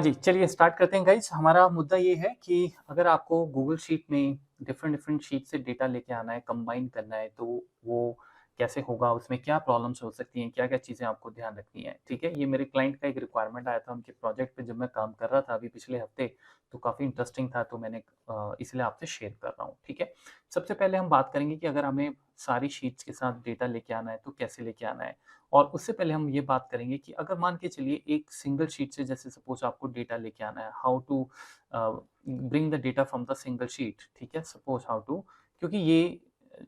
हाँ जी, चलिए स्टार्ट करते हैं गाइज़। हमारा मुद्दा ये है कि अगर आपको गूगल शीट में डिफरेंट डिफरेंट शीट से डेटा लेके आना है, कंबाइन करना है, तो वो कैसे होगा? उसमें क्या प्रॉब्लम्स हो सकती हैं? क्या-क्या चीज़ें आपको ध्यान रखनी है? ठीक है? ये मेरे क्लाइंट का एक रिक्वायरमेंट आया था उनके प्रोजेक्ट पे जब मैं काम कर रहा था अभी पिछले हफ्ते, तो काफ़ी इंटरेस्टिंग था, तो मैंने इसलिए आपसे शेयर कर रहा हूँ। ठीक है? सबसे पहले हम बात करेंगे कि अगर हमें सारी शीट्स के साथ डेटा लेके आना है, तो कैसे लेके आना है? और उससे पहले हम ये बात करेंगे कि अगर मान के चलिए एक सिंगल शीट से जैसे सपोज़ आपको डेटा लेके आना है, how to bring the data from the single sheet, ठीक है? सपोज़ हाउ टू, क्योंकि ये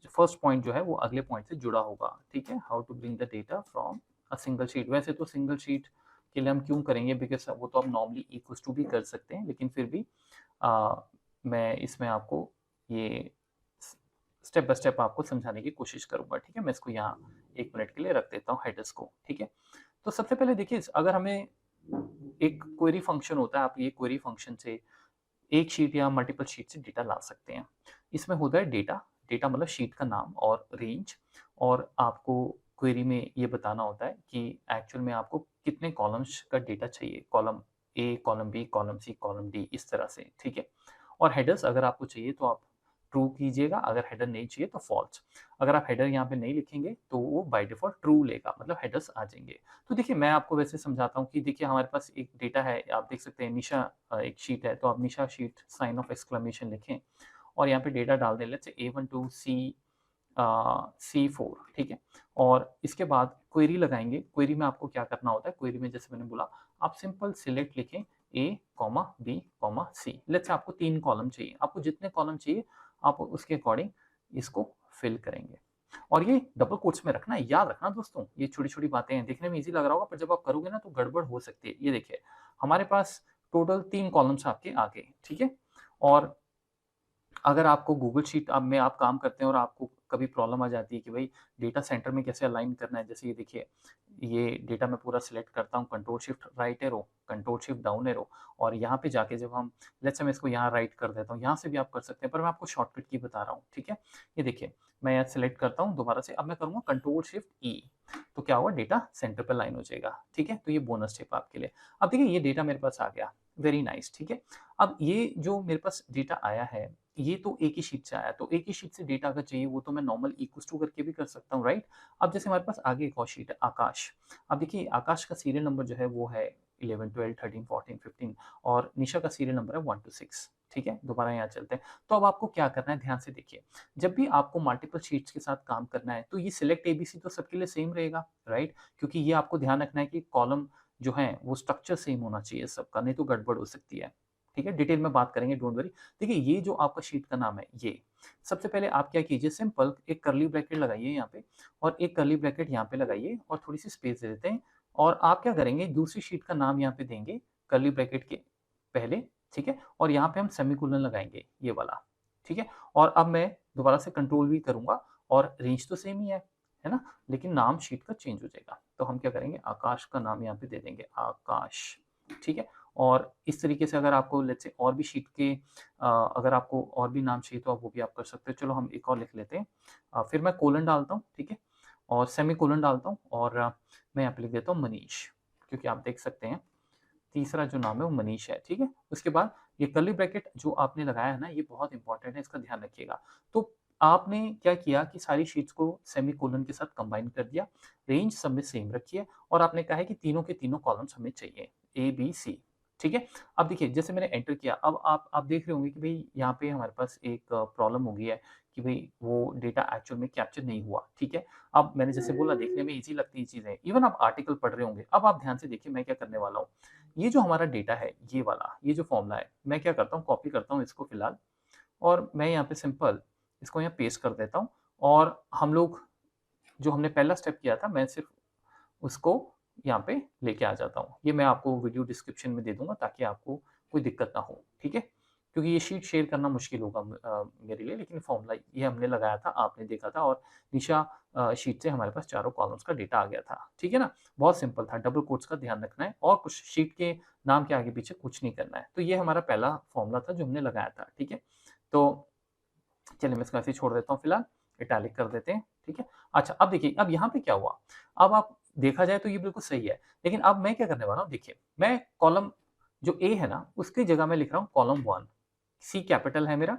फर्स्ट पॉइंट जो है वो अगले पॉइंट से जुड़ा होगा, ठीक है? How to bring the data from a single sheet. वैसे तो सिंगल शीट के लिए हम क्यों करेंगे, बिकॉज़ वो तो हम नॉर्मली इक्वल्स टू भी कर सकते हैं, लेकिन फिर भी अ, मैं इसमें आपको ये स स्टेप बाय स्टेप आपको समझाने की कोशिश करूँगा, ठीक है? मैं इसको यहाँ 1 मिनट के लिए रख देता हूँ हेडर्स को, ठीक है? तो सबसे पहले देखिए, अगर हमें एक क्वेरी फंक्शन होता है, आप ये क्वेरी फंक्शन से एक शीट या मल्टीपल शीट से डेटा ला सकते हैं। इसमें होता है डेटा, डेटा मतलब शीट का नाम और रेंज, और आपको क्वेरी में ये बताना होता है कि एक्चुअल में आपको कितने कॉलम्स का डेटा चाहिए, column A, column B, column C, column D, इस तरह से, ठीक है? और हेडर्स अगर आपको चाहिए तो आप ट्रू कीजिएगा, अगर हेडर नहीं चाहिए तो फॉल्स। अगर आप हेडर यहाँ पे नहीं लिखेंगे तो वो बाय डिफ़ॉल्ट ट्रू लेगा, मतलब हेडर्स आ जाएँगे। तो देखिए, मैं आपको वैसे समझाता हूँ कि देखिए हमारे पास एक डेटा है, आप देख सकते हैं निशा एक शीट है, तो आप निशा शीट साइन ऑफ एक्सक्लेमेशन लिखें और यहाँ पे डेटा डाल दें, let's say A1 to C4, ठीक है? और इसके बाद क्वेरी लगाएँगे। क्वेरी में आपको क्या करना होता है, क्वेरी में जैसे मैंने बोला, आप सिंपल सिलेक्ट लिखें A, B, C। Let's say आपको 3 कॉलम चाहिए, आपको जितने कॉलम चाहिए आप उसके अकॉर्डिंग इसको फिल करेंगे। और ये डबल कोट्स में रखना है, याद रखना दोस्तों, ये छोटी-छोटी बातें हैं, दिखने में ईज़ी लग रहा होगा पर जब आप करोगे ना तो गड़बड़ हो सकती है। ये देखिए, हमारे पास टोटल 3 कॉलम्स आपके आ गए, ठीक है? और अगर आपको गूगल शीट अब में आप काम करते हैं और आपको कभी प्रॉब्लम आ जाती है कि भाई डेटा सेंटर में कैसे अलाइन करना है, जैसे ये देखिए, ये डेटा मैं पूरा सिलेक्ट करता हूँ, control shift right arrow, control shift down arrow, और यहाँ पे जाके जब हम, लेट्स से मैं इसको यहाँ राइट कर देता हूँ, यहाँ से भी आप कर सकते हैं, पर मैं आपको शॉर्टकट की बता रहा हूँ, ठीक है? ये देखिए, मैं यहाँ सिलेक्ट करता हूँ दोबारा से, अब मैं करूँगा कंट्रोल शिफ्ट ई, तो क्या होगा, डेटा सेंटर पे अलाइन हो जाएगा, ठीक है? तो ये बोनस टिप आपके लिए। अब देखिए, ये डेटा मेरे पास आ गया, वेरी नाइस, ठीक है? अब ये जो मेरे पास डेटा आया है, ये तो एक ही शीट से आया, तो एक ही शीट से डेटा अगर चाहिए वो तो मैं नॉर्मल इक्वल्स टू करके भी कर सकता हूँ, राइट? अब जैसे हमारे पास आगे एक और शीट है, आकाश। अब देखिए, आकाश का सीरियल नंबर जो है वो है 11, 12, 13, 14, 15, और निशा का सीरियल नंबर है 1 टू 6, ठीक है? दोबारा यहाँ चलते हैं। तो अब आपको क्या करना है, ध्यान से देखिए। जब भी आपको मल्टीपल शीट्स के साथ काम करना है, तो ये सिलेक्ट एबीसी तो सबके लिए सेम रहेगा, राइट? क्योंकि ये आपको ध्यान रखना है कि कॉलम जो है वो स्ट्रक्चर सेम होना चाहिए सबका, नहीं तो गड़बड़ हो सकती है। ठीक है? डिटेल में बात करेंगे, डोंट वरी। देखिए, ये जो आपका शीट का नाम है ये, सबसे पहले आप क्या कीजिए, सिंपल एक कर्ली ब्रैकेट लगाइए यहाँ पे, और एक कर्ली ब्रैकेट यहाँ पे लगाइए और थोड़ी-सी स्पेस दे देते हैं, और आप क्या करेंगे, दूसरी शीट का नाम यहाँ पे देंगे कर्ली ब्रैकेट के पहले, ठीक है? और यहाँ पे हम सेमीकोलन लगाएँगे, ये वाला, ठीक है? और अब मैं दोबारा से कंट्रोल वी करूँगा, और रेंज तो सेम ही है ना? लेकिन नाम शीट का चेंज हो जाएगा। तो हम क्या करेंगे, आकाश का नाम यहाँ पे दे देंगे, आकाश, ठीक है? और इस तरीके से अगर आपको लेट्स से और भी शीट के अगर आपको और भी नाम चाहिए तो आप वो भी आप कर सकते हो। चलो हम एक और लिख लेते हैं। फिर मैं कोलन डालता हूँ, ठीक है? और सेमीकोलन डालता हूँ, और मैं यहाँ पे लिख देता हूँ मनीष, क्योंकि आप देख सकते हैं तीसरा जो नाम है वो मनीष है, ठीक है? उसके बाद ये कर्ली ब्रैकेट जो आपने लगाया है ना, ये बहुत इंपॉर्टेंट है, इसका ध्यान रखिएगा। तो आपने क्या किया कि सारी शीट्स को सेमीकोलन के साथ कंबाइन कर दिया, रेंज सब में सेम रखी है, और आपने कहा है कि तीनों के तीनों कॉलम्स हमें चाहिए, ए, बी, सी, ठीक है? अब देखिए, जैसे मैंने एंटर किया, अब आप देख रहे होंगे कि भई यहाँ पे हमारे पास एक प्रॉब्लम हो गई है कि भई वो डेटा एक्चुअल में कैप्चर नहीं हुआ, ठीक है? अब मैंने जैसे बोला, देखने में ईज़ी लगती है चीज़ें, इवन आप आर्टिकल पढ़ रहे होंगे। अब आप ध्यान से देखिए मैं क्या करने वाला हूँ। ये जो हमारा डेटा है, ये वाला, ये जो फ़ॉर्मूला है, मैं क्या करता हूँ, कॉपी करता हूँ इसको फिलहाल, और मैं यहाँ पे सिंपल इसको यहाँ पेस्ट कर देता हूँ, और हम लोग जो हमने पहला स्टेप किया था, मैं सिर्फ़ उसको यहाँ पे लेके आ जाता हूँ। ये मैं आपको वीडियो डिस्क्रिप्शन में दे दूँगा ताकि आपको कोई दिक्कत ना हो, ठीक है? क्योंकि ये शीट शेयर करना मुश्किल होगा मेरे लिए, लेकिन फ़ॉर्मूला ये हमने लगाया था, आपने देखा था, और निशा शीट से हमारे पास चारों कॉलम्स का डेटा आ गया था, ठीक है ना? बहुत सिंपल था, डबल कोट्स का ध्यान रखना है, और कुछ शीट के नाम के आगे-पीछे कुछ नहीं करना है। तो ये हमारा पहला फ़ॉर्मूला था जो हमने लगाया था, ठीक है? तो चलिए मैं इसको ऐसे ही छोड़ देता हूँ फिलहाल, इटैलिक कर देते हैं, ठीक है? अच्छा, अब देखिए, अब यहाँ पे क्या हुआ? अब आप देखा जाए तो ये बिल्कुल सही है, लेकिन अब मैं क्या करने वाला हूँ, देखिए, मैं कॉलम जो ए है ना, उसकी जगह मैं लिख रहा हूँ कॉलम 1, सी कैपिटल है मेरा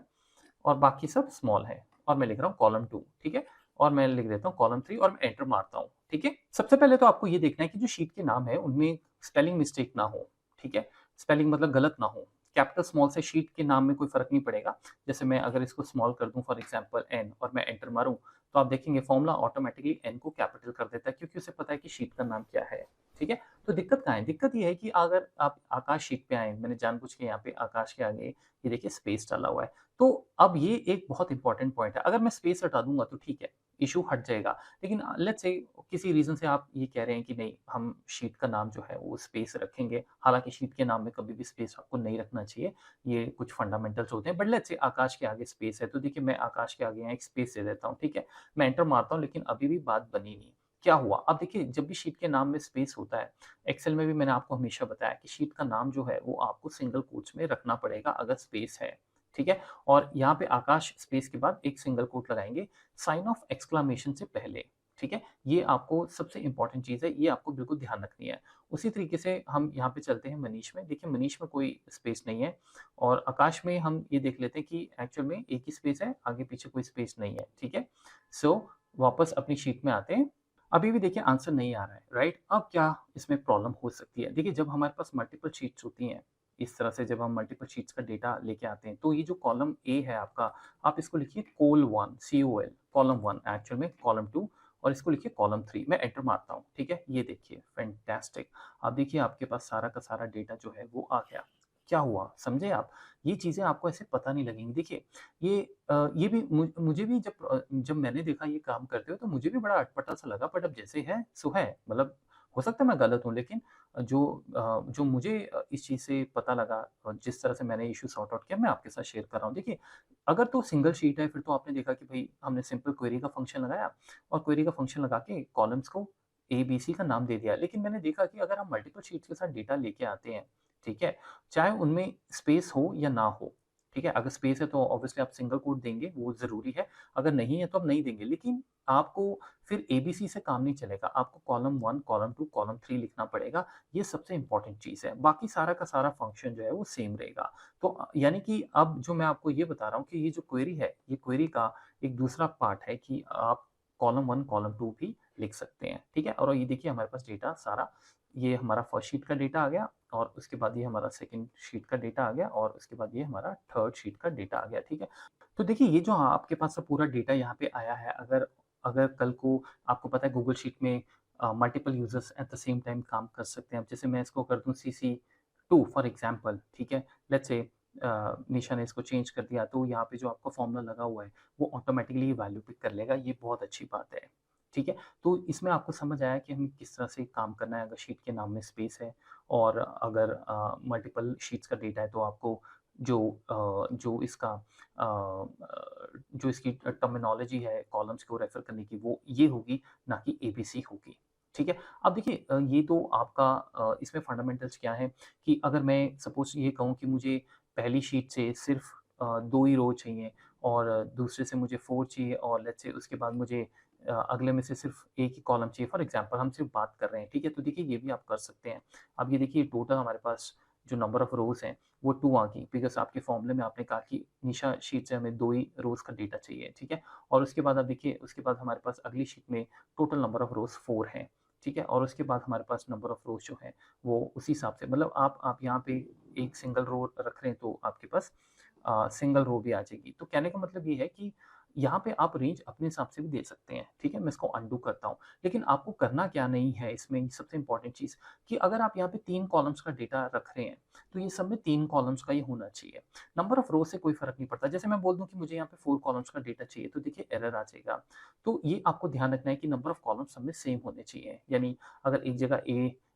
और बाकी सब स्मॉल है और मैं लिख रहा हूँ कॉलम 2, ठीक है? और मैं लिख देता हूँ कॉलम 3 और मैं एंटर मारता हूँ, ठीक है? सबसे पहले तो आपको ये देखना है कि जो शीट के नाम है उनमें स्पेलिंग मिस्टेक ना हो, ठीक है? स्पेलिंग मतलब गलत ना हो। कैपिटल स्मॉल से शीट के नाम में कोई फ़र्क नहीं पड़ेगा। जैसे मैं अगर इसको स्मॉल कर दूँ फॉर एग्ज़ाम्पल एन और मैं एंटर मारूँ, तो आप देखेंगे फ़ॉर्मूला ऑटोमैटिकली एन को कैपिटल कर देता है क्योंकि उसे पता है कि शीट का नाम क्या है, ठीक है? तो दिक्कत कहाँ है? दिक्कत ये है कि अगर आप आकाश शीट पे आएँ, मैंने जानबूझ के यहाँ पे आकाश के आगे ये देखिए स्पेस डाला हुआ है। तो अब ये एक बहुत इंपॉर्टेंट पॉइंट है। अगर मैं स्पेस हटा दूँगा तो ठीक है, इश्यू हट जाएगा। लेकिन लेट्स से किसी रीज़न से आप ये कह रहे हैं कि नहीं, हम शीट का नाम जो है वो स्पेस रखेंगे। हालाँकि शीट के नाम में कभी भी स्पेस आपको नहीं रखना चाहिए। ये कुछ फंडामेंटल्स होते हैं। बट लेट्स से आकाश के आगे स्पेस है, तो देखिए मैं आकाश के आगे यहाँ एक स्पेस दे देता हूँ, ठीक है? मैं एंटर मारता हूँ लेकिन अभी भी बात बनी नहीं। क्या हुआ? अब देखिए जब भी शीट के नाम में स्पेस होता है, एक्सेल में भी मैंने आपको हमेशा बताया कि शीट का नाम जो है वो आपको सिंगल कोट्स में रखना पड़ेगा अगर स्पेस है, ठीक है? और यहाँ पे आकाश स्पेस के बाद एक सिंगल कोट लगाएँगे, साइन ऑफ एक्सक्लेमेशन से पहले, ठीक है? ये आपको सबसे इम्पोर्टेंट चीज़ है, ये आपको बिल्कुल ध्यान रखनी है। उसी तरीके से हम यहाँ पे चलते हैं मनीष में, देखिए मनीष में कोई स्पेस नहीं है और आकाश में हम ये देख लेते हैं कि एक्चुअल में एक ही स्पेस है, आगे-पीछे कोई स्पेस नहीं है, ठीक है? सो वापस अपनी शीट में आते हैं। अभी भी देखिए आंसर नहीं आ रहा है, राइट? अब क्या इसमें प्रॉब्लम हो सकती है? देखिए जब हमारे पास मल्टीपल शीट्स होती हैं, इस तरह से जब हम मल्टीपल शीट्स का डेटा लेके आते हैं, तो ये जो कॉलम ए है आपका, आप इसको लिखिए कोल 1 COL कॉलम 1 एक्चुअल में कॉलम 2 और इसको लिखिए कॉलम 3। मैं एंटर मारता हूँ, ठीक है? ये देखिए फैंटास्टिक। अब देखिए आपके पास सारा का सारा डेटा जो है वो आ गया। क्या हुआ समझे आप? ये चीज़ें आपको ऐसे पता नहीं लगेंगी। देखिए ये ये भी मुझे भी जब मैंने देखा ये काम करते हुए तो मुझे भी बड़ा अटपटा सा लगा, बट अब जैसे है सो है। मतलब हो सकता है मैं गलत हूँ, लेकिन जो मुझे इस चीज़ से पता लगा और जिस तरह से मैंने इश्यू सॉर्ट आउट किया मैं आपके साथ शेयर कर रहा हूँ। देखिए, अगर तो सिंगल शीट है फिर तो आपने देखा कि भई हमने सिंपल क्वेरी का फंक्शन लगाया और क्वेरी का फंक्शन लगा के कॉलम्स को ए-बी-सी का नाम दे दिया। लेकिन मैंने देखा कि अगर हम मल्टीपल शीट्स के साथ डेटा लेके आते हैं, ठीक है? चाहे उनमें स्पेस हो या ना हो, ठीक है? अगर स्पेस है तो ऑब्वियसली आप सिंगल कोट देंगे, वो ज़रूरी है। अगर नहीं है तो आप नहीं देंगे। लेकिन आपको फिर एबीसी से काम नहीं चलेगा। आपको कॉलम 1, कॉलम 2, कॉलम 3 लिखना पड़ेगा। ये सबसे इम्पोर्टेंट चीज़ है। बाकी सारा का सारा फंक्शन जो है वो सेम रहेगा। तो यानी कि अब जो मैं आपको ये बता रहा हूँ कि ये जो क्वेरी है, ये क्वेरी का एक दूसरा पार्ट है कि आप कॉलम 1, कॉलम 2 भी लिख सकते हैं, ठीक है? और ये देखिए हमारे पास डेटा सारा, ये हमारा फर्स्ट शीट का डेटा आ गया और उसके बाद ये हमारा सेकंड शीट का डेटा आ गया और उसके बाद ये हमारा थर्ड शीट का डेटा आ गया, ठीक है? तो देखिए ये जो आपके पास पूरा डेटा यहाँ पे आया है, अगर अगर कल को आपको पता है गूगल शीट में multiple users at the same time काम कर सकते हैं। अब जैसे मैं इसको कर दूँ CC2 फॉर एग्ज़ाम्पल, ठीक है? लेट्स से निशा ने इसको चेंज कर दिया तो यहाँ पे जो आपका फ़ॉर्मूला लगा हुआ है, वो ऑटोमैटिकली वैल्यू पिक कर लेगा, ये बहुत अच्छी बात है, ठीक है? तो इसमें आपको समझ आया कि हमें किस तरह से काम करना है अगर शीट के नाम में स्पेस है और अगर मल्टीपल शीट्स का डेटा है तो आपको जो जो इसका जो इसकी टर्मिनोलॉजी है कॉलम्स को रेफर करने की वो ये होगी, ना कि एबीसी होगी, ठीक है? अब देखिए ये तो आपका इसमें फंडामेंटल्स क्या है कि अगर मैं सपोज़ ये कहूँ कि मुझे पहली शीट से सिर्फ़ 2 ही रो चाहिए और दूसरे से मुझे 4 चाहिए और लेट्स से उसके बाद मुझे अगले में से सिर्फ़ 1 ही कॉलम चाहिए फॉर एग्ज़ाम्पल हम सिर्फ़ बात कर रहे हैं, ठीक है? तो देखिए ये भी आप कर सकते हैं। अब ये देखिए टोटल हमारे पास जो नंबर ऑफ रोज़ हैं वो 2 आ गई बिकॉज़ आपके फ़ॉर्मूले में आपने कहा कि निशा शीट से हमें 2 ही रोज़ का डेटा चाहिए, ठीक है? और उसके बाद आप देखिए उसके बाद हमारे पास अगली शीट में टोटल नंबर ऑफ रोज़ 4 हैं, ठीक है? और उसके बाद हमारे पास नंबर ऑफ रोज़ जो हैं वो उसी हिसाब से मतलब आप यहाँ पे एक सिंगल रो रख रहे हैं तो आपके पास सिंगल रो भी आ जाएगी। तो कहने का मतलब ये है कि यहाँ पे आप रेंज अपने हिसाब से भी दे सकते हैं, ठीक है? मैं इसको अनडू करता हूँ। लेकिन आपको करना क्या नहीं है इसमें सबसे इम्पोर्टेंट चीज़ कि अगर आप यहाँ पे 3 कॉलम्स का डेटा रख रहे हैं, तो ये सब में 3 कॉलम्स का ही होना चाहिए। नंबर ऑफ रो से कोई फ़र्क नहीं पड़ता। जैसे मैं बोल दूँ कि मुझे यहाँ पे 4 कॉलम्स का डेटा चाहिए, तो देखिए एरर आ जाएगा। तो ये आपको ध्यान रखना है कि नंबर ऑफ कॉलम्स सब में सेम होने चाहिए। यानी अगर एक जगह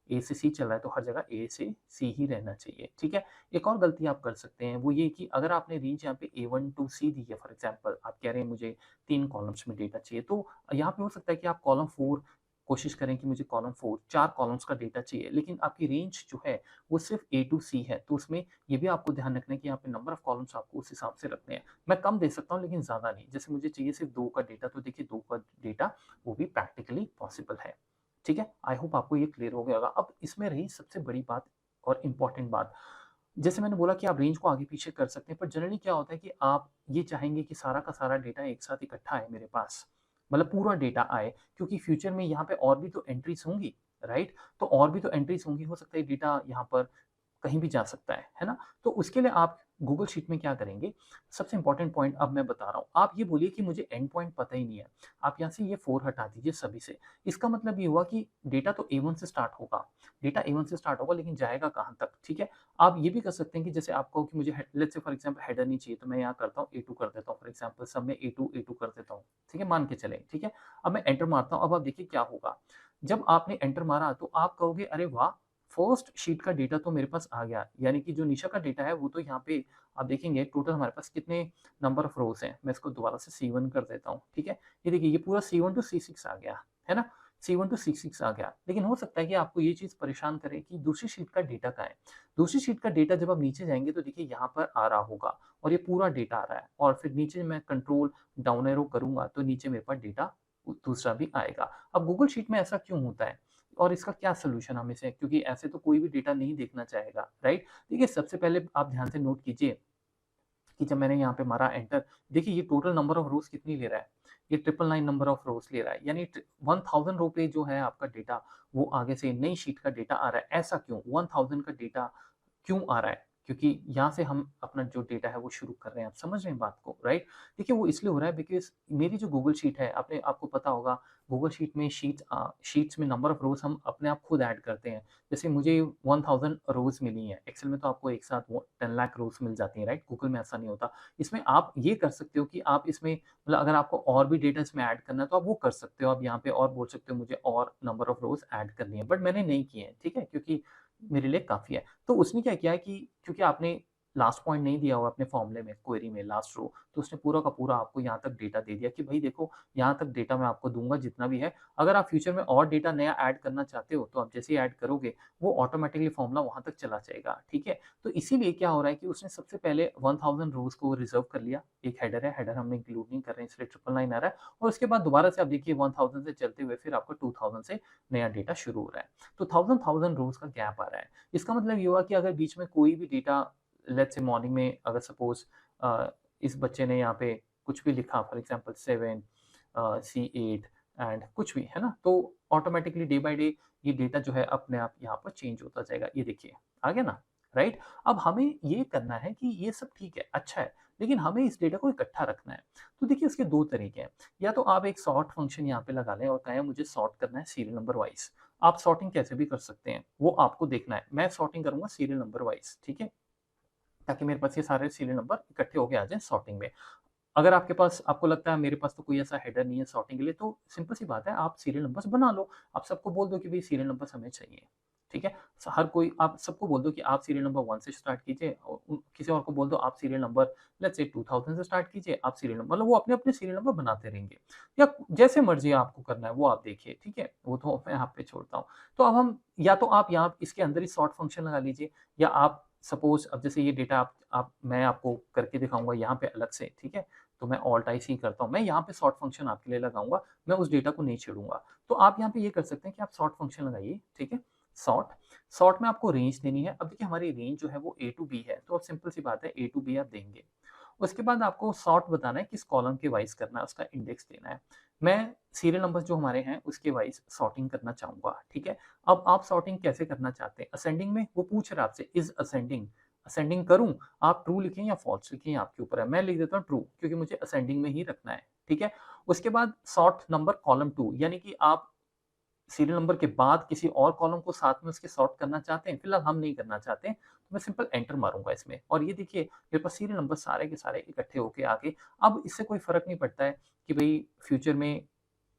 ए से सी चल रहा है, तो हर जगह ए से सी ही रहना चाहिए, ठीक है? एक और गलती आप कर सकते हैं, वो ये कि अगर आपने रेंज यहाँ पे A1 टू C दी है फॉर एग्ज़ाम्पल, आप कह रहे हैं मुझे 3 कॉलम्स में डेटा चाहिए, तो यहाँ पे हो सकता है कि आप कॉलम 4 कोशिश करें कि मुझे कॉलम 4 4 कॉलम्स का डेटा चाहिए, लेकिन आपकी रेंज जो है वो सिर्फ़ A टू C है, तो उसमें ये भी आपको ध्यान रखना है कि यहाँ पे नंबर ऑफ कॉलम्स आपको उस हिसाब से रखने हैं। मैं कम दे सकता हूँ लेकिन ज़्यादा नहीं, जैसे मुझे चाहिए सिर्फ़ 2 का डेटा, तो देखिए 2 का डेटा वो भी प्रैक्टिकली पॉसिबल है, ठीक है? आई होप आपको ये क्लियर हो गया होगा। अब इसमें रही सबसे बड़ी बात और इम्पोर्टेंट बात, जैसे मैंने बोला कि आप रेंज को आगे पीछे कर सकते हैं, पर जनरली क्या होता है कि आप ये चाहेंगे कि सारा का सारा डेटा एक साथ इकट्ठा आए मेरे पास, मतलब पूरा डेटा आए, क्योंकि फ्यूचर में यहाँ पे और भी तो एंट्रीज होंगी, राइट? तो और भी तो एंट्रीज होंगी, हो सकता है डेटा यहाँ पर कहीं भी जा सकता है ना? तो उसके लिए आप गूगल शीट में क्या करेंगे, सबसे इंपॉर्टेंट पॉइंट अब मैं बता रहा हूँ। आप ये बोलिए कि मुझे एंड पॉइंट पता ही नहीं है। आप यहाँ से ये 4 हटा दीजिए सभी से। इसका मतलब ये हुआ कि डेटा तो A1 से स्टार्ट होगा, डेटा A1 से स्टार्ट होगा, लेकिन जाएगा कहाँ तक, ठीक है? आप ये भी कर सकते हैं कि जैसे आप कहो कि मुझे let's say for example header नहीं चाहिए, तो मैं यहाँ करता हूँ A2 कर देता हूँ, फॉर एग्जांपल सब में A2 कर देता हूँ, ठीक है? मान के चलें, ठीक है? अब मैं एंटर मारता हूँ, अब आप देखिए क्या होगा। जब आपने एंटर मारा तो आप कहोगे अरे वाह! फर्स्ट शीट का डेटा तो मेरे पास आ गया, यानी कि जो निशा का डेटा है वो तो यहाँ पे आप देखेंगे टोटल हमारे पास कितने नंबर ऑफ रोज हैं। मैं इसको दोबारा से C1 कर देता हूँ, ठीक है? ये देखिए ये पूरा C1 टू C6 आ गया, है ना? C1 टू C6 आ गया, लेकिन हो सकता है कि आपको ये चीज़ परेशान करे कि दूसरी शीट का डेटा कहाँ है? दूसरी शीट का डेटा जब आप नीचे जाएँगे तो देखिए यहाँ पर आ रहा होगा और ये पूरा डेटा आ रहा है, और फिर नीचे मैं कंट्रोल डाउन एरो करूँगा तो नीचे मेरे पास डेटा दूसरा भी आएगा। अब गूगल शीट में ऐसा क्यों होता है? और इसका क्या सॉल्यूशन हम इसे, क्योंकि ऐसे तो कोई भी डेटा नहीं देखना चाहेगा, राइट? देखिए सबसे पहले आप ध्यान से नोट कीजिए कि जब मैंने यहाँ पे मारा एंटर, देखिए ये टोटल नंबर ऑफ रोज़ कितनी ले रहा है? ये 999 नंबर ऑफ रोज़ ले रहा है, यानी 1000 रो पे जो है आपका डेटा, वो आगे से नई शीट का डेटा आ रहा है। ऐसा क्यों? 1000 का डेटा क्यों आ रहा है? क्योंकि यहाँ से हम अपना जो डेटा है वो शुरू कर रहे हैं। आप समझ रहे हैं बात को, राइट? देखिए वो इसलिए हो रहा है बिकॉज़ मेरी जो गूगल शीट है, आपने आपको पता होगा गूगल शीट में शीट्स में नंबर ऑफ रोज़ हम अपने आप खुद ऐड करते हैं। जैसे मुझे 1000 रोज़ मिली हैं, एक्सेल में तो आपको एक साथ वो 10 लाख रोज़ मिल जाती हैं, राइट? गूगल में ऐसा नहीं होता। इसमें आप ये कर सकते हो कि आप इसमें मतलब अगर आपको और भी डेटा इसमें ऐड करना है तो आप वो कर सकते हो। आप यहाँ पे और बोल सकते हो मुझे और नंबर ऑफ रोज़ ऐड करनी है, बट मैंने नहीं किए हैं, ठीक है? क्योंकि मेरे लिए काफ़ी है। तो उसने क्या किया है कि क्योंकि आपने लास्ट पॉइंट नहीं दिया हुआ अपने फॉर्मूले में, क्वेरी में लास्ट रो, तो उसने पूरा का पूरा आपको यहाँ तक डेटा दे दिया कि भई देखो, यहाँ तक डेटा मैं आपको दूँगा जितना भी है। अगर आप फ्यूचर में और डेटा नया ऐड करना चाहते हो, तो आप जैसे ही ऐड करोगे, वो ऑटोमैटिकली फॉर्मूला वहाँ तक चला जाएगा, ठीक है? तो इसीलिए क्या हो रहा है कि उसने सबसे पहले 1000 रोज़ को रिज़र्व कर लिया। एक हेडर है, हेडर हमने इंक्लूड नहीं कर रहे हैं इसलिए 999 आ रहा है, और उसके बाद दोबारा से आप देखिए 1000 से चलते हुए फिर आपका 2000 से नया डेटा शुरू हो रहा है। तो 1000 रोज़ का गैप आ रहा है। इसका मतलब ये हुआ कि अगर बीच में कोई भी डेटा, लेट्स से मॉर्निंग में अगर सपोज़ इस बच्चे ने यहाँ पे कुछ भी लिखा, फॉर एग्ज़ाम्पल 7 C8 एंड कुछ भी, है ना? तो ऑटोमैटिकली डे बाय डे ये डेटा जो है अपने आप यहाँ पर चेंज होता जाएगा। ये देखिए, आ गया ना? राइट? अब हमें ये करना है कि ये सब ठीक है, अच्छा है, लेकिन हमें इस डेटा को इकट्ठा रखना है। तो देखिए उसके 2 तरीके हैं। या तो आप एक सॉर्ट फंक्शन यहाँ पे लगा लें और कहें मुझे सॉर्ट करना है सीरियल नंबर वाइज़। आप सॉर्टिंग कैसे भी कर सकते हैं, वो आपको देखना है। मैं सॉर्टिंग करूँगा सीरियल नंबर वाइज़, ठीक है? ताकि मेरे पास ये सारे सीरियल नंबर इकट्ठे होके आ जाएँ सॉर्टिंग में। अगर आपके पास, आपको लगता है मेरे पास तो कोई ऐसा हेडर नहीं है सॉर्टिंग के लिए, तो सिंपल सी बात है, आप सीरियल नंबर्स बना लो। आप सबको बोल दो कि भई सीरियल नंबर्स हमें चाहिए, ठीक है? हर कोई, आप सबको बोल दो कि आप सीरियल नंबर 1 से स्टार्ट कीजिए, किसी और को बोल दो आप सीरियल नंबर लेट्स से 2000 से स्टार्ट कीजिए, आप सीरियल नंबर, मतलब वो अपने-अपने सीरियल नंबर बनाते रहेंगे। या जैसे मर्ज़ी आपको करना है वो आप देखिए, ठीक है? वो तो मैं आप पे छोड़ता हूँ। तो अब हम, या तो आप यहाँ इसके अंदर ही सॉर्ट फंक्शन लगा लीजिए, या आप सपोज़ अब जैसे ये डेटा आप मैं आपको करके दिखाऊँगा यहाँ पे अलग से, ठीक है? तो मैं ऑल्ट आई सी करता हूँ। मैं यहाँ पे सॉर्ट फंक्शन आपके लिए लगाऊँगा, मैं उस डेटा को नहीं छेड़ूँगा। तो आप यहाँ पे ये कर सकते हैं कि आप सॉर्ट फंक्शन लगाइए, ठीक है? सॉर्ट, सॉर्ट में आपको रेंज देनी है। अब देखिए हमारी रेंज जो है वो ए टू बी है, तो अब सिंपल सी बात है ए टू बी आप देंगे। उसके बाद आपको सॉर्ट बताना है किस कॉलम के वाइज़ करना है, उसका इंडेक्स देना है। मैं सीरियल नंबर्स जो हमारे हैं उसके वाइज़ सॉर्टिंग करना चाहूँगा, ठीक है? अब आप सॉर्टिंग कैसे करना चाहते हैं? असेंडिंग में वो पूछ रहा है आपसे इज़ असेंडिंग, असेंडिंग करूँ? आप ट्रू लिखें या फॉल्स लिखें, ये आपके ऊपर है। मैं लिख देता हूँ ट्रू, क्योंकि मुझे असेंडिंग में ही रखना है, ठीक है? उसके बाद सॉर्ट नंबर कॉलम 2, यानी कि आप सीरियल नंबर के बाद किसी और कॉलम को साथ में उसके सॉर्ट करना चाहते हैं, फिलहाल हम नहीं करना चाहते हैं, तो मैं सिंपल एंटर मारूँगा इसमें, और ये देखिए मेरे पास सीरियल नंबर सारे के सारे इकट्ठे होके आ गए। अब इससे कोई फ़र्क नहीं पड़ता है कि भई फ्यूचर में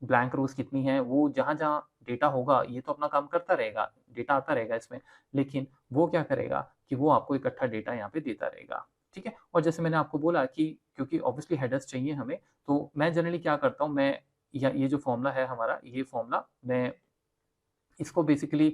ब्लैंक रोज़ कितनी है, वो जहाँ-जहाँ डेटा होगा ये तो अपना काम करता रहेगा, डेटा आता रहेगा इसमें, लेकिन वो क्या करेगा कि वो आपको इकट्ठा डेटा यहाँ पे देता रहेगा, ठीक है? और जैसे मैंने आपको बोला कि क्योंकि ऑब्वियसली हेडर्स चाहिए हमें, तो मैं जनरली क्या करता हूँ, मैं या ये जो फ़ॉर्मूला है हमारा, ये फ़ॉर्मूला मैं इसको बेसिकली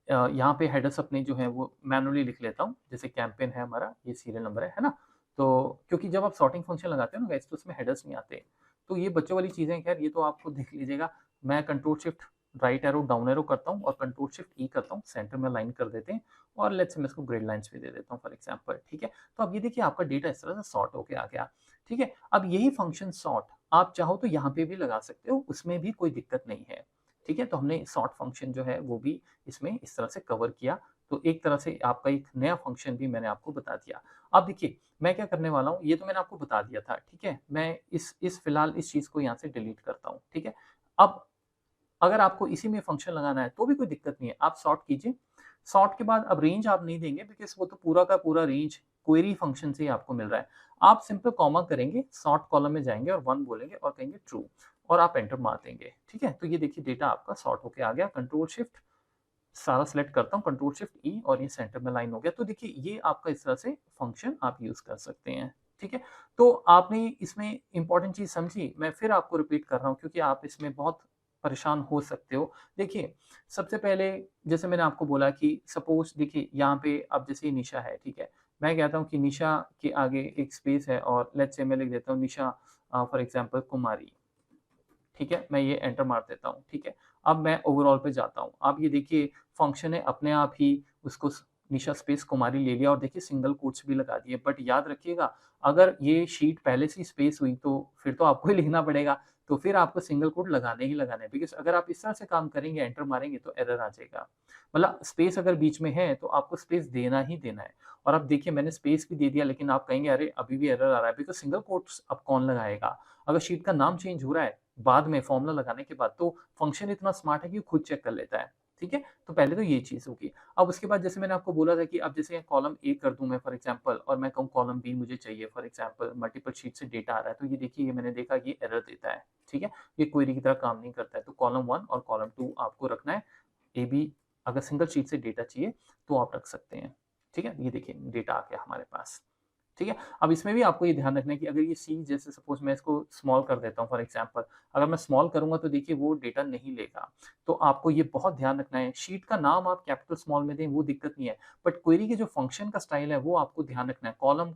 यहाँ पे हेडर्स अपने जो हैं वो मैनुअली लिख लेता हूँ। जैसे कैम्पेन है हमारा, ये सीरियल नंबर है ना? तो क्योंकि जब आप सॉर्टिंग फंक्शन लगाते हो ना गाइस, तो उसमें हेडर्स नहीं आते। तो ये बच्चों वाली चीज़ें, खैर ये तो आप खुद देख लीजिएगा। मैं control shift right arrow down arrow करता हूँ और कंट्रोल शिफ्ट ई करता हूँ, सेंटर में लाइन कर देते हैं और लेट्स से मैं इसको ग्रिड लाइंस भी दे देता हूँ फॉर एग्जांपल, ठीक है। तो अब ये देखिए आपका डेटा इस तरह से सॉर्ट होके आ गया, ठीक है। अब यही फंक्शन सॉर्ट आप चाहो तो यहाँ पे भी लगा सकते हो, उसमें भी कोई दिक्कत नहीं है, ठीक है। तो हमने सॉर्ट फंक्शन जो है वो भी इसमें इस तरह से कवर किया, तो एक तरह से आपका एक नया फंक्शन भी मैंने आपको बता दिया। अब देखिए मैं क्या करने वाला हूँ, ये तो मैंने आपको बता दिया था, ठीक है। मैं इस फिलहाल इस चीज़ को यहाँ से डिलीट करता हूँ, ठीक है। अब अगर आपको इसी में फंक्शन लगाना है तो भी कोई दिक्कत नहीं है, आप सॉर्ट कीजिए। सॉर्ट के बाद अब रेंज आप नहीं देंगे बिकॉज़ वो तो पूरा का पूरा रेंज क्वेरी फंक्शन से ही आपको मिल रहा है। आप सिंपल कॉमा करेंगे, सॉर्ट कॉलम में जाएँगे और 1 बोलेंगे और कहेंगे ट्रू और आप एंटर मार देंगे, ठीक है। तो ये देखिए डेटा आपका सॉर्ट होके आ गया, कंट्रोल शिफ्ट सारा सेलेक्ट करता हूँ, कंट्रोल शिफ्ट ई और ये सेंटर में लाइन हो गया। तो देखिए ये आपका इस तरह से फंक्शन आप यूज़ कर सकते हैं, ठीक है। तो आपने इसमें इम्पोर्टेंट चीज़ समझी, मैं फिर आपको रिपीट कर रहा हूँ क्योंकि आप इसमें बहुत परेशान हो सकते हो। देखिए, सबसे पहले जैसे मैंने आपको बोला कि सपोज़ देखिए यहाँ पे अब जैसे निशा है, ठीक है। मैं कहता हूँ कि निशा के आगे एक स्पेस है और लेट्स से मैं लिख देता हूँ निशा फॉर एग्ज़ाम्पल कुमारी। ठीक है, मैं ये एंटर मार देता हूँ, ठीक है। अब मैं ओवरऑल पे जाता हूँ। आप ये देखिए फंक्शन ने अपने आप ही उसको निशा स्पेस कुमारी ले लिया और देखिए सिंगल कोट्स भी लगा दिए। बट याद रखिएगा अगर ये शीट पहले से ही स्पेस हुई तो फिर तो आपको ही लिखना पड़ेगा। तो फिर आपको सिंगल कोट लगाने ही लगाने हैं बिकॉज़ अगर आप इस तरह से काम करेंगे, एंटर मारेंगे तो एरर आ जाएगा। मतलब स्पेस अगर बीच में है तो आपको स्पेस देना ही देना है। और अब देखिए मैंने स्पेस भी दे दिया लेकिन आप कहेंगे अरे अभी भी एरर आ रहा है बिकॉज़ सिंगल कोट्स अब कौन लगाएगा? अगर शीट का नाम चेंज हो रहा है बाद में फ़ॉर्मूला लगाने के बाद तो फंक्शन इतना स्मार्ट है कि खुद चेक कर लेता है, ठीक है? तो पहले तो ये चीज़ होगी। अब उसके बाद जैसे मैंने आपको बोला था कि अब जैसे कॉलम ए कर दूँ मैं फॉर एग्ज़ाम्पल और मैं कहूँ कॉलम बी मुझे चाहिए फॉर एग्ज़ाम्पल मल्टीपल शीट से डेटा आ रहा है, तो ये देखिए ये मैंने देखा ये एरर देता है, ठीक है? ये क्वेरी की तरह काम नहीं करता है, तो कॉलम 1 और कॉलम 2 आपको रखना है। ए, बी अगर सिंगल शीट से डेटा चाहिए तो आप रख सकते हैं, ठीक है? ये देखिए डेटा आ गया हमारे पास। ठीक है? अब इसमें भी आपको ये ध्यान रखना है कि अगर ये सी जैसे सपोज़ मैं इसको स्मॉल कर देता हूँ फॉर एग्ज़ाम्पल, अगर मैं स्मॉल करूँगा तो देखिए वो डेटा नहीं लेगा। तो आपको ये बहुत ध्यान रखना है, शीट का नाम आप कैपिटल स्मॉल में दें वो दिक्कत नहीं है, बट क्वेरी के जो फंक्शन का स्टाइल है वो आपको ध्यान रखना है। कॉलम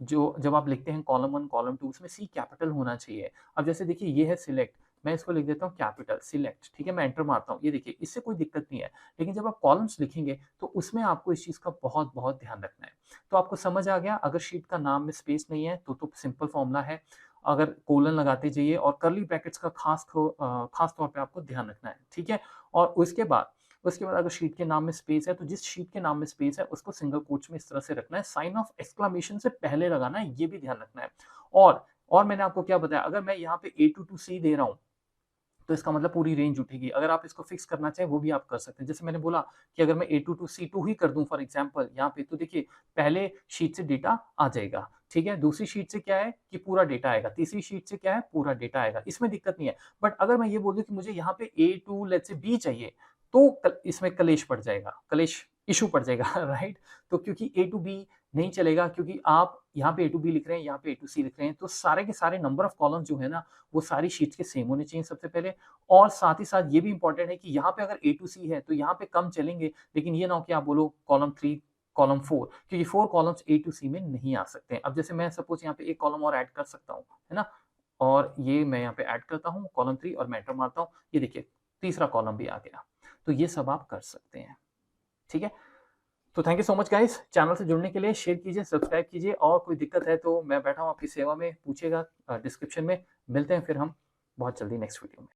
जो जब आप लिखते हैं कॉलम 1, कॉलम 2 उसमें सी कैपिटल होना चाहिए। अब जैसे देखिए ये है सिलेक्ट, मैं इसको लिख देता हूँ कैपिटल सिलेक्ट, ठीक है? मैं एंटर मारता हूँ, ये देखिए इससे कोई दिक्कत नहीं है। लेकिन जब आप कॉलम्स लिखेंगे तो उसमें आपको इस चीज़ का बहुत-बहुत ध्यान रखना है। तो आपको समझ आ गया अगर शीट का नाम में स्पेस नहीं है तो सिंपल फ़ॉर्मूला है। अगर कोलन लगाते जाइए और कर्ली ब्रैकेट्स का ख़ास तौर पे आपको ध्यान रखना है, ठीक है? और उसके बाद अगर शीट के नाम में स्पेस है, तो जिस शीट के नाम में स्पेस है, उसको सिंगल कोट्स में इस तरह से रखना है, साइन ऑफ एक्सक्लेमेशन से पहले लगाना है, ये भी ध्यान रखना है। और मैंने आपको क्या बताया, अगर मैं यहाँ पे ए टू सी दे रहा हूँ, तो इसका मतलब पूरी रेंज उठेगी। अगर आप इसको फिक्स करना चाहें, वो भी आप कर सकते हैं। जैसे मैंने बोला कि अगर मैं A2 टू C2 ही कर दूँ फॉर एग्ज़ाम्पल यहाँ पे, तो देखिए पहले शीट से डेटा आ जाएगा, ठीक है? दूसरी शीट से क्या है कि पूरा डेटा आएगा, तीसरी शीट से क्या है पूरा डेटा आएगा, इसमें दिक्कत नहीं है। बट अगर मैं ये बोल दूँ कि मुझे यहाँ पे A2 लेट्स से B चाहिए, तो कल इसमें कलेश पड़ जाएगा, कलेश इश्यू पड़ जाएगा राइट? तो क्योंकि A2B नहीं चलेगा क्योंकि आप यहाँ पे A2B लिख रहे हैं, यहाँ पे A2C लिख रहे हैं, तो सारे के सारे नंबर ऑफ कॉलम्स जो है ना, वो सारी शीट्स के सेम होने चाहिए सबसे पहले। और साथ ही साथ ये भी इम्पोर्टेंट है कि यहाँ पे अगर A2C है, तो यहाँ पे कम चलेंगे, लेकिन ये ना हो कि आप बोलो कॉलम 3, कॉलम 4 क्योंकि 4 कॉलम्स A2C में नहीं आ सकते हैं। अब जैसे मैं सपोज़ यहाँ पे एक कॉलम और ऐड कर सकता हूँ, है ना? और ये मैं यहाँ पे ऐड करता हूँ कॉलम 3 और मैं एंटर मारता हूँ, ये देखिए तीसरा कॉलम भी आ गया। तो ये सब आप कर सकते हैं, ठीक है? तो thank you so much guys channel से जुड़ने के लिए शेयर कीजिए, सब्सक्राइब कीजिए और कोई दिक्कत है तो मैं बैठा हूँ आपकी सेवा में, पूछिएगा डिस्क्रिप्शन में। मिलते हैं फिर हम बहुत जल्दी नेक्स्ट वीडियो में।